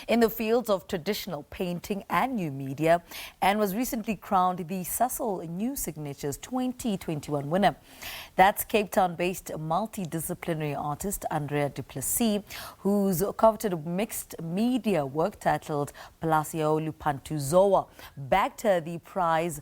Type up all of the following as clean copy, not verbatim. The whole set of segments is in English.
in the fields of traditional painting and new media, and was recently crowned the Sasol New Signatures 2021 winner. That's Cape Town-based multidisciplinary artist Andrea du Plessis, whose coveted mixed media work titled Paloceae Lupantozoa bagged her the prize.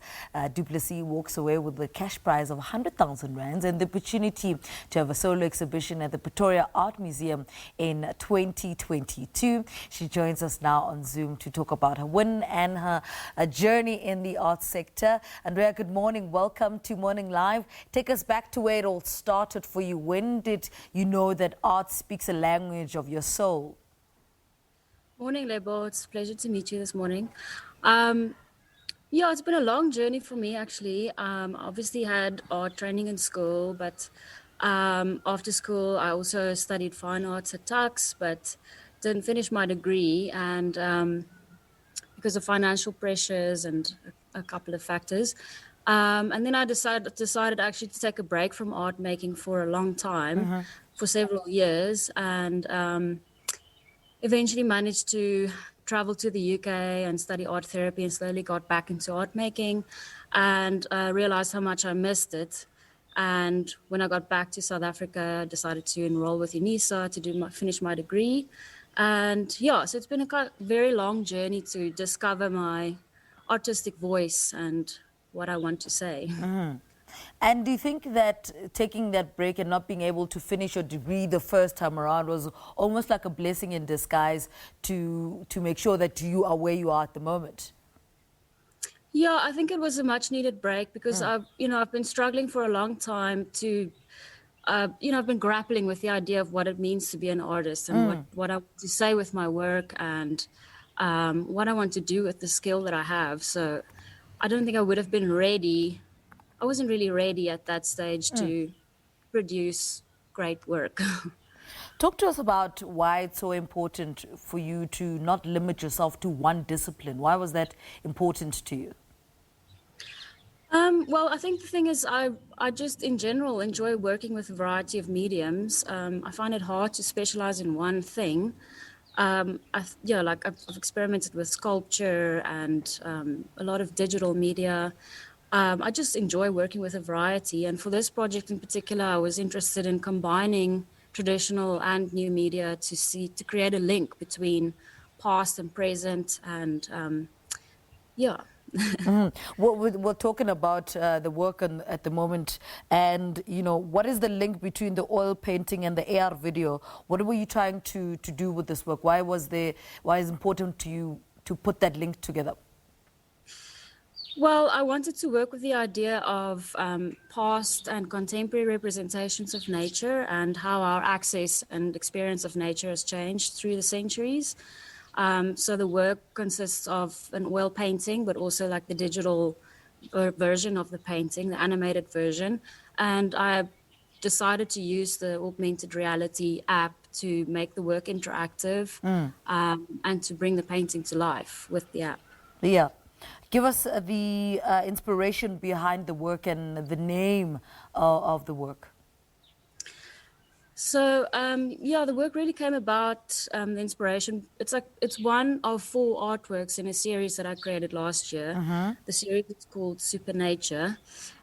Du Plessis walks away with the cash prize of 100,000 rands and the opportunity to have a solo exhibition at the Pretoria Art Museum in 2022. She joins us now on Zoom to talk about her win and her journey in the arts sector. Andrea, good morning. Welcome to Morning Live. Take us back to where it all started for you. When did you know that art speaks a language of your soul? Morning, Lebo. It's a pleasure to meet you this morning. Yeah, it's been a long journey for me, actually. Obviously had art training in school, but after school, I also studied fine arts at Tux, but didn't finish my degree. And because of financial pressures and a couple of factors. And then I decided actually to take a break from art making for a long time, for several years, and eventually managed to travel to the UK and study art therapy, and slowly got back into art making and realized how much I missed it. And when I got back to South Africa, I decided to enroll with UNISA to finish my degree. And yeah, so it's been a very long journey to discover my artistic voice and what I want to say. And do you think that taking that break and not being able to finish your degree the first time around was almost like a blessing in disguise to make sure that you are where you are at the moment? Yeah, I think it was a much needed break because I've been struggling for a long time to I've been grappling with the idea of what it means to be an artist and what I want to say with my work and what I want to do with the skill that I have. So I don't think I would have been ready. I wasn't really ready at that stage to produce great work. Talk to us about why it's so important for you to not limit yourself to one discipline. Why was that important to you? Well, I think the thing is, I just in general enjoy working with a variety of mediums. I find it hard to specialize in one thing. I've experimented with sculpture and a lot of digital media. I just enjoy working with a variety. And for this project in particular, I was interested in combining traditional and new media to create a link between past and present and yeah. We're talking about the work at the moment, and what is the link between the oil painting and the AR video? What were you trying to do with this work? Why is it important to you to put that link together? Well, I wanted to work with the idea of past and contemporary representations of nature and how our access and experience of nature has changed through the centuries. So the work consists of an oil painting, but also like the digital version of the painting, the animated version. And I decided to use the augmented reality app to make the work interactive and to bring the painting to life with the app. Yeah. Give us the inspiration behind the work and the name of the work. So, the work really came about, the inspiration. It's one of 4 artworks in a series that I created last year. The series is called Supernature.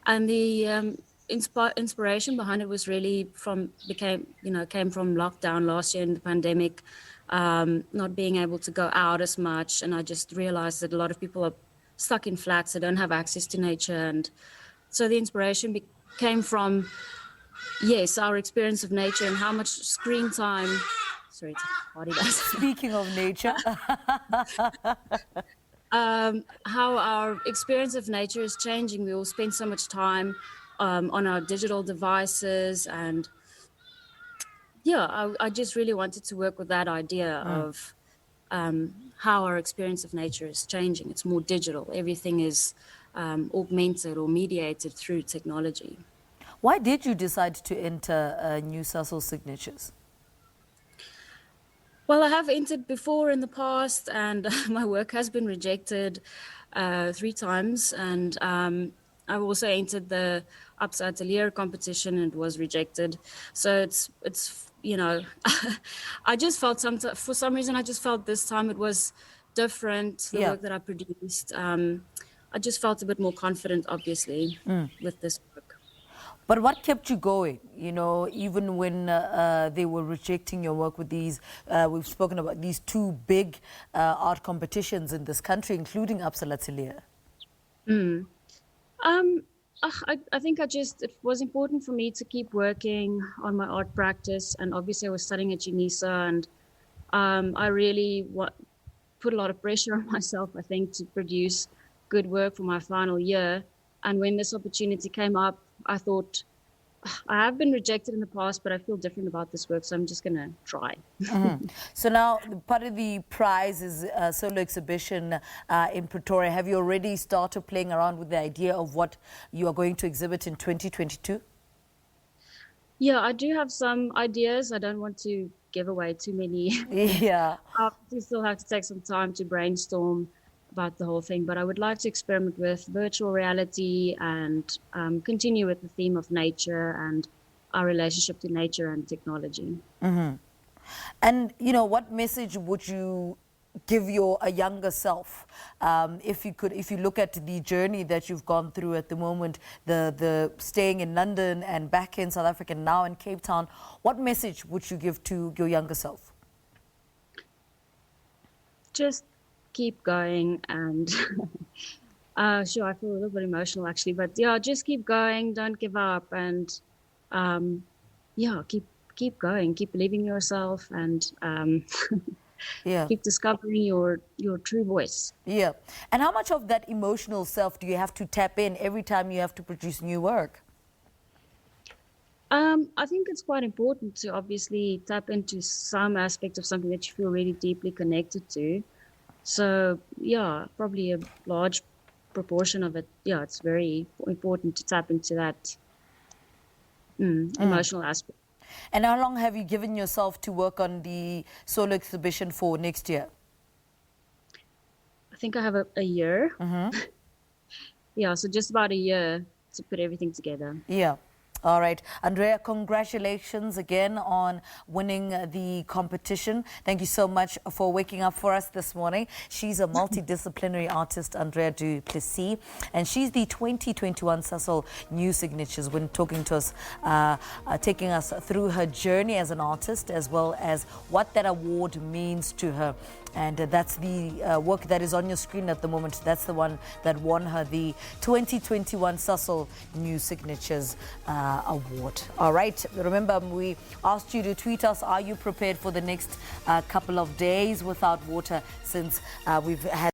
And the inspiration behind it was really came from lockdown last year in the pandemic, not being able to go out as much. And I just realized that a lot of people are stuck in flats, they don't have access to nature. And so the inspiration came from our experience of nature and how much screen time. Sorry, it's a party bus. Speaking of nature, how our experience of nature is changing. We all spend so much time on our digital devices, and I just really wanted to work with that idea of how our experience of nature is changing. It's more digital. Everything is augmented or mediated through technology. Why did you decide to enter New Sasol Signatures? Well, I have entered before in the past, and my work has been rejected 3 times. And I also entered the Upside Atelier competition and was rejected. So it's you know, I just felt for some reason I just felt this time it was different. The work that I produced, I just felt a bit more confident, obviously, with this work. But what kept you going, you know, even when they were rejecting your work with these, we've spoken about these two big art competitions in this country, including Upside Atelier? I think it was important for me to keep working on my art practice. And obviously I was studying at UNISA, and I really put a lot of pressure on myself, I think, to produce good work for my final year. And when this opportunity came up, I thought, I have been rejected in the past, but I feel different about this work, so I'm just going to try. So now part of the prize is a solo exhibition in Pretoria. Have you already started playing around with the idea of what you are going to exhibit in 2022? Yeah, I do have some ideas. I don't want to give away too many. Yeah. I still have to take some time to brainstorm about the whole thing, but I would like to experiment with virtual reality and continue with the theme of nature and our relationship to nature and technology. And, you know, what message would you give a younger self if you look at the journey that you've gone through at the moment, the staying in London and back in South Africa, now in Cape Town? What message would you give to your younger self? Just keep going, and sure, I feel a little bit emotional actually, but yeah, just keep going, don't give up, and yeah, keep going, keep believing in yourself, and keep discovering your true voice. Yeah. And how much of that emotional self do you have to tap in every time you have to produce new work? I think it's quite important to obviously tap into some aspect of something that you feel really deeply connected to. So yeah, probably a large proportion of it. Yeah, it's very important to tap into that emotional aspect. And how long have you given yourself to work on the solo exhibition for next year? I think I have a year. Yeah, so just about a year to put everything together. Yeah. All right. Andrea, congratulations again on winning the competition. Thank you so much for waking up for us this morning. She's a multidisciplinary artist, Andrea du Plessis, and she's the 2021 Sasol New Signatures when talking to us, taking us through her journey as an artist, as well as what that award means to her. And that's the work that is on your screen at the moment. That's the one that won her the 2021 Sasol New Signatures award. All right. Remember, we asked you to tweet us, are you prepared for the next couple of days without water, since we've had